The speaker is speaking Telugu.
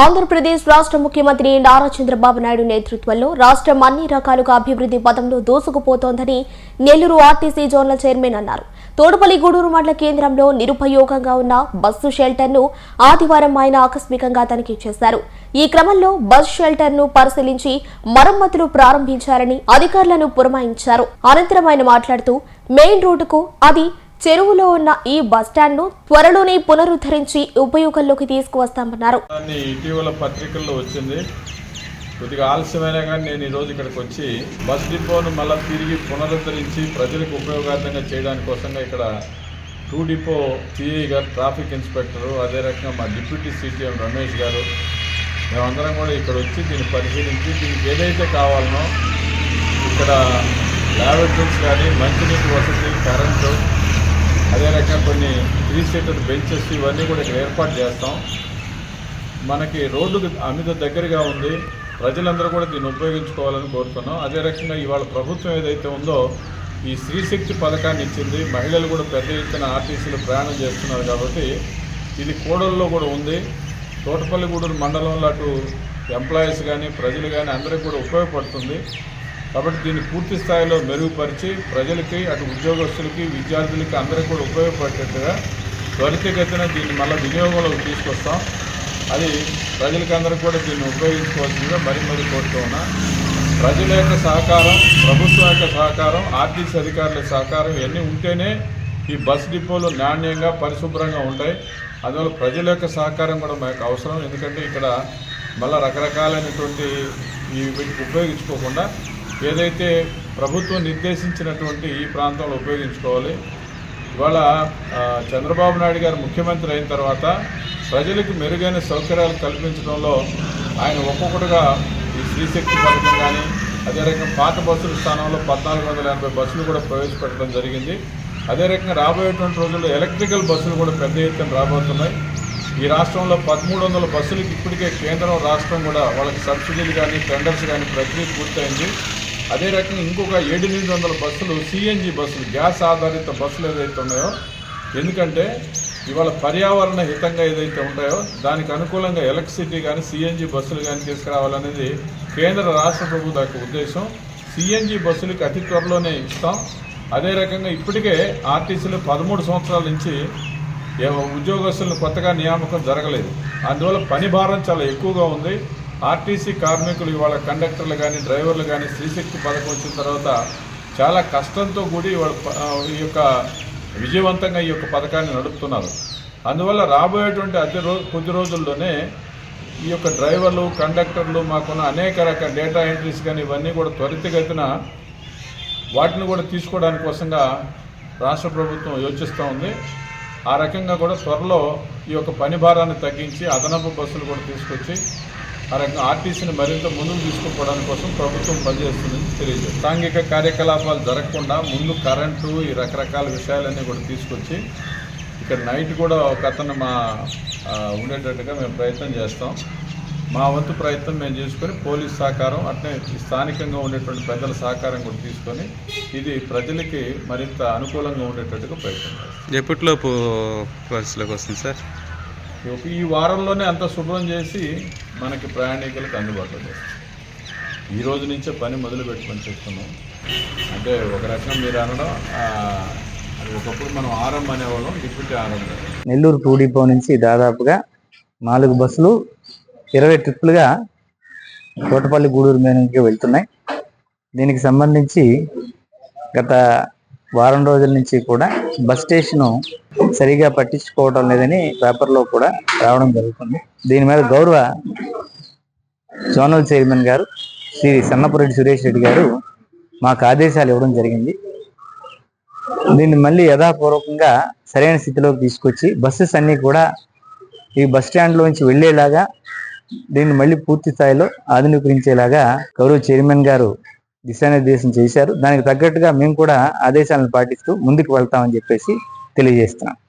ఆంధ్రప్రదేశ్ రాష్ట్ర ముఖ్యమంత్రి నారా చంద్రబాబు నాయుడు నేతృత్వంలో రాష్ట్రం అన్ని రకాలుగా అభివృద్ధి పథంలో దూసుకుపోతోందని నెల్లూరు ఆర్టీసీ జోనల్ చైర్మన్ అన్నారు. తోటపల్లి గూడూరు మండల కేంద్రంలో నిరుపయోగంగా ఉన్న బస్సు షెల్టర్ను ఆదివారం ఆయన ఆకస్మికంగా తనిఖీ చేశారు. ఈ క్రమంలో బస్ షెల్టర్ను పరిశీలించి మరమ్మతులు ప్రారంభించారని అధికారులను పురమాయించారు. అనంతరం ఆయన మాట్లాడుతూ మెయిన్ రోడ్డుకు అది చెరువులో ఉన్న ఈ బస్టాండ్ను త్వరలోనే పునరుద్ధరించి ఉపయోగంలోకి తీసుకువస్తామన్నారు. ఇటీవల పత్రికల్లో వచ్చింది, కొద్దిగా ఆలస్యమైనా కానీ నేను ఈరోజు ఇక్కడికి వచ్చి బస్ డిపోను మళ్ళీ తిరిగి పునరుద్ధరించి ప్రజలకు ఉపయోగార్థంగా చేయడానికి కోసంగా ఇక్కడ 2 డిపో సిఐ గారు, ట్రాఫిక్ ఇన్స్పెక్టరు, అదే రకంగా మా డిప్యూటీ సిటిఎం రమేష్ గారు, మేమందరం కూడా ఇక్కడ వచ్చి దీన్ని పరిశీలించి దీనికి ఏదైతే కావాలనో ఇక్కడ ల్యాబొరేటరీస్ కానీ, మంచినీటి వసతి, కరెంటు, అదే రకంగా కొన్ని 3 సీటర్ బెంచెస్ ఇవన్నీ కూడా ఇక్కడ ఏర్పాటు చేస్తాం. మనకి రోడ్డు అమిత దగ్గరగా ఉంది, ప్రజలందరూ కూడా దీన్ని ఉపయోగించుకోవాలని కోరుతున్నాం. అదే రకంగా ఇవాళ ప్రభుత్వం ఏదైతే ఉందో ఈ స్త్రీశక్తి పథకాన్ని ఇచ్చింది, మహిళలు కూడా పెద్ద ఎత్తున ఆర్టీసీలో ప్రయాణం చేస్తున్నారు కాబట్టి ఇది కోడల్లో కూడా ఉంది. తోటపల్లి గూడూరు మండలంలో అటు ఎంప్లాయీస్ కానీ, ప్రజలు కానీ అందరికీ కూడా ఉపయోగపడుతుంది. కాబట్టి దీన్ని పూర్తి స్థాయిలో మెరుగుపరిచి ప్రజలకి, అటు ఉద్యోగస్తులకి, విద్యార్థులకి అందరికీ కూడా ఉపయోగపడేట్టుగా త్వరితగతిన దీన్ని మళ్ళీ వినియోగంలోకి తీసుకొస్తాం. అది ప్రజలకి అందరికీ కూడా దీన్ని ఉపయోగించుకోవాల్సిందిగా మరీ కోరుతూ ఉన్నా. ప్రజల యొక్క సహకారం, ప్రభుత్వం యొక్క సహకారం, ఆర్టీసీ అధికారుల సహకారం ఇవన్నీ ఉంటేనే ఈ బస్ డిపోలు నాణ్యంగా, పరిశుభ్రంగా ఉంటాయి. అందువల్ల ప్రజల యొక్క సహకారం కూడా మనకు అవసరం. ఎందుకంటే ఇక్కడ మళ్ళీ రకరకాలైనటువంటి వీటికి ఉపయోగించుకోకుండా ఏదైతే ప్రభుత్వం నిర్దేశించినటువంటి ఈ ప్రాంతంలో ఉపయోగించుకోవాలి. ఇవాళ చంద్రబాబు నాయుడు గారు ముఖ్యమంత్రి అయిన తర్వాత ప్రజలకు మెరుగైన సౌకర్యాలు కల్పించడంలో ఆయన ఒక్కొక్కటిగా ఈ స్త్రీశక్తి పథకం కానీ, అదే రకంగా పాత బస్సుల స్థానంలో 1480 బస్సులు కూడా ప్రవేశపెట్టడం జరిగింది. అదే రకంగా రాబోయేటువంటి రోజుల్లో ఎలక్ట్రికల్ బస్సులు కూడా పెద్ద ఎత్తున రాబోతున్నాయి. ఈ రాష్ట్రంలో 1300 బస్సులకి ఇప్పటికే కేంద్రం, రాష్ట్రం కూడా వాళ్ళకి సబ్సిడీలు కానీ, టెండర్స్ కానీ ప్రక్రియ పూర్తయింది. అదే రకంగా ఇంకొక 700 బస్సులు సిఎన్జి బస్సులు, గ్యాస్ ఆధారిత బస్సులు ఏదైతే ఉన్నాయో, ఎందుకంటే ఇవాళ పర్యావరణ హితంగా ఏదైతే ఉంటాయో దానికి అనుకూలంగా ఎలక్ట్రిసిటీ కానీ, సిఎన్జి బస్సులు కానీ తీసుకురావాలనేది కేంద్ర రాష్ట్ర ప్రభుత్వ యొక్క ఉద్దేశం. సిఎన్జి బస్సులకి అతి త్వరలోనే ఇస్తాం. అదే రకంగా ఇప్పటికే ఆర్టీసీలో 13 సంవత్సరాల నుంచి ఉద్యోగస్తులను కొత్తగా నియామకం జరగలేదు. అందువల్ల పని భారం చాలా ఎక్కువగా ఉంది. ఆర్టీసీ కార్మికులు ఇవాళ కండక్టర్లు కానీ, డ్రైవర్లు కానీ స్త్రీశక్తి పథకం వచ్చిన తర్వాత చాలా కష్టంతో కూడి ఈ యొక్క విజయవంతంగా ఈ యొక్క పథకాన్ని నడుపుతున్నారు. అందువల్ల రాబోయేటువంటి కొద్ది రోజుల్లోనే ఈ యొక్క డ్రైవర్లు, కండక్టర్లు, మాకున్న అనేక రకాల డేటా ఎంట్రీస్ కానీ ఇవన్నీ కూడా త్వరితగతిన వాటిని కూడా తీసుకోవడానికి కోసంగా రాష్ట్ర ప్రభుత్వం యోచిస్తూ ఉంది. ఆ రకంగా కూడా త్వరలో ఈ యొక్క పని భారాన్ని తగ్గించి అదనపు బస్సులు కూడా తీసుకొచ్చి ఆ రకంగా ఆర్టీసీని మరింత ముందుకు తీసుకుపోవడానికి కోసం ప్రభుత్వం పనిచేస్తుందని తెలియజేస్తుంది. సాంఘిక కార్యకలాపాలు జరగకుండా ముందు కరెంటు, ఈ రకరకాల విషయాలన్నీ కూడా తీసుకొచ్చి ఇక్కడ నైట్ కూడా ఒక అతను ఉండేటట్టుగా మేము ప్రయత్నం చేస్తాం. మా వంతు ప్రయత్నం మేము చేసుకొని పోలీస్ సహకారం, అట్నే స్థానికంగా ఉండేటువంటి పెద్దల సహకారం కూడా తీసుకొని ఇది ప్రజలకి మరింత అనుకూలంగా ఉండేటట్టుగా ప్రయత్నం చేస్తాం. ఎప్పటిలోపు పరిస్థితిలోకి వస్తుంది సార్? ఈ వారంలోనే అంత శుభ్రం చేసి మనకి ప్రయాణికులకు అందుబాటులో చేస్తాం. ఈ రోజు నుంచే పని మొదలు పెట్టుకొని చేస్తున్నాం. అంటే ఒక రకంగా మీరు అనడం, అది ఒకప్పుడు మనం ఆర్ఎం అనేవాళ్ళం, డిప్యూటీ ఆర్ఎం. నెల్లూరు 2 డిపో నుంచి దాదాపుగా 4 బస్సులు 20 ట్రిప్పులుగా తోటపల్లి గూడూరు మీదకి వెళ్తున్నాయి. దీనికి సంబంధించి గత వారం రోజుల నుంచి కూడా బస్ స్టేషను సరిగా పట్టించుకోవడం లేదని పేపర్లో కూడా రావడం జరుగుతుంది. దీని మీద గౌరవ జోనల్ చైర్మన్ గారు శ్రీ సన్నపురెడ్డి సురేష్ రెడ్డి గారు మాకు ఆదేశాలు ఇవ్వడం జరిగింది. దీన్ని మళ్ళీ యథాపూర్వకంగా సరైన స్థితిలోకి తీసుకొచ్చి బస్సెస్ అన్నీ కూడా ఈ బస్ స్టాండ్లోంచి వెళ్ళేలాగా దీన్ని మళ్ళీ పూర్తి స్థాయిలో ఆధునీకరించేలాగా గౌరవ చైర్మన్ గారు దిశానిర్దేశం చేశారు. దానికి తగ్గట్టుగా మేము కూడా ఆదేశాలను పాటిస్తూ ముందుకు వెళ్తామని చెప్పేసి తెలియజేస్తున్నాం.